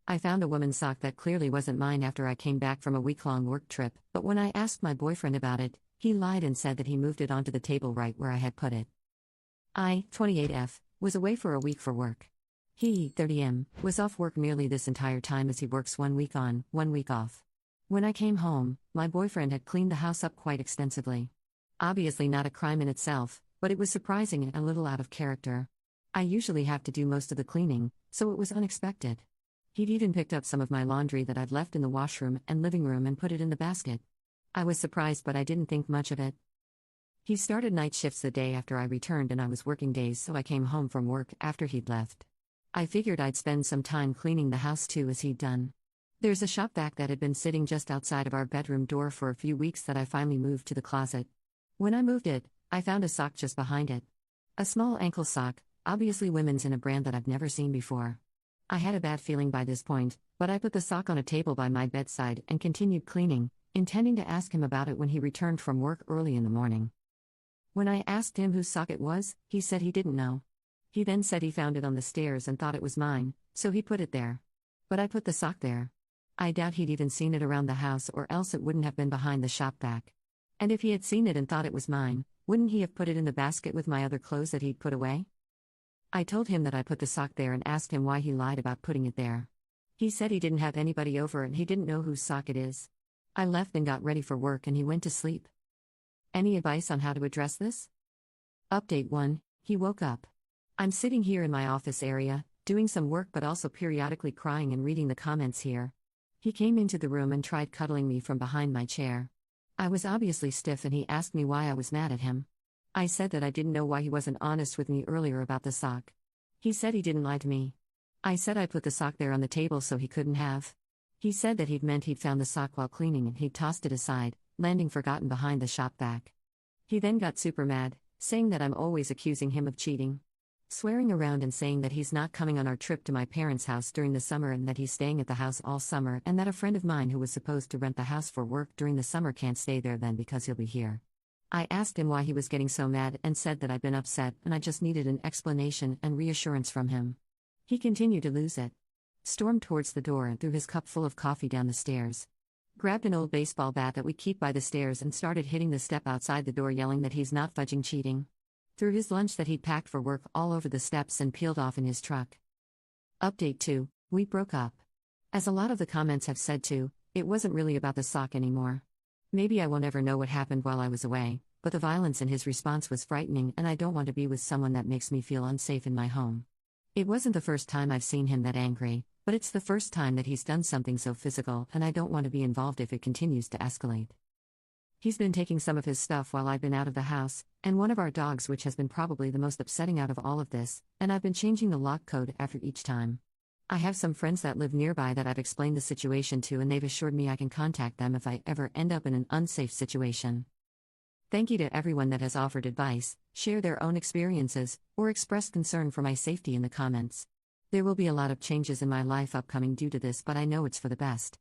I found a woman's sock that clearly wasn't mine after I came back from a week-long work trip, but when I asked my boyfriend about it, he lied and said that he moved it onto the table right where I had put it. I, 28F, was away for a week for work. He, 30M, was off work nearly this entire time as he works 1 week on, 1 week off. When I came home, my boyfriend had cleaned the house up quite extensively. Obviously not a crime in itself, but it was surprising and a little out of character. I usually have to do most of the cleaning, so it was unexpected. He'd even picked up some of my laundry that I'd left in the washroom and living room and put it in the basket. I was surprised, but I didn't think much of it. He started night shifts the day after I returned and I was working days, so I came home from work after he'd left. I figured I'd spend some time cleaning the house too as he'd done. There's a shop vac that had been sitting just outside of our bedroom door for a few weeks that I finally moved to the closet. When I moved it, I found a sock just behind it. A small ankle sock, obviously women's in a brand that I've never seen before. I had a bad feeling by this point, but I put the sock on a table by my bedside and continued cleaning, intending to ask him about it when he returned from work early in the morning. When I asked him whose sock it was, he said he didn't know. He then said he found it on the stairs and thought it was mine, so he put it there. But I put the sock there. I doubt he'd even seen it around the house, or else it wouldn't have been behind the shop vac. And if he had seen it and thought it was mine, wouldn't he have put it in the basket with my other clothes that he'd put away? I told him that I put the sock there and asked him why he lied about putting it there. He said he didn't have anybody over and he didn't know whose sock it is. I left and got ready for work and he went to sleep. Any advice on how to address this? Update 1. He woke up. I'm sitting here in my office area, doing some work but also periodically crying and reading the comments here. He came into the room and tried cuddling me from behind my chair. I was obviously stiff and he asked me why I was mad at him. I said that I didn't know why he wasn't honest with me earlier about the sock. He said he didn't lie to me. I said I put the sock there on the table so he couldn't have. He said that he'd meant he'd found the sock while cleaning and he'd tossed it aside, landing forgotten behind the shop vac. He then got super mad, saying that I'm always accusing him of cheating. Swearing around and saying that he's not coming on our trip to my parents' house during the summer and that he's staying at the house all summer and that a friend of mine who was supposed to rent the house for work during the summer can't stay there then because he'll be here. I asked him why he was getting so mad and said that I'd been upset and I just needed an explanation and reassurance from him. He continued to lose it. Stormed towards the door and threw his cup full of coffee down the stairs. Grabbed an old baseball bat that we keep by the stairs and started hitting the step outside the door, yelling that he's not fudging cheating. Threw his lunch that he'd packed for work all over the steps and peeled off in his truck. Update 2. We broke up. As a lot of the comments have said too, it wasn't really about the sock anymore. Maybe I will never know what happened while I was away, but the violence in his response was frightening and I don't want to be with someone that makes me feel unsafe in my home. It wasn't the first time I've seen him that angry, but it's the first time that he's done something so physical and I don't want to be involved if it continues to escalate. He's been taking some of his stuff while I've been out of the house, and one of our dogs, which has been probably the most upsetting out of all of this, and I've been changing the lock code after each time. I have some friends that live nearby that I've explained the situation to and they've assured me I can contact them if I ever end up in an unsafe situation. Thank you to everyone that has offered advice, shared their own experiences, or expressed concern for my safety in the comments. There will be a lot of changes in my life upcoming due to this, but I know it's for the best.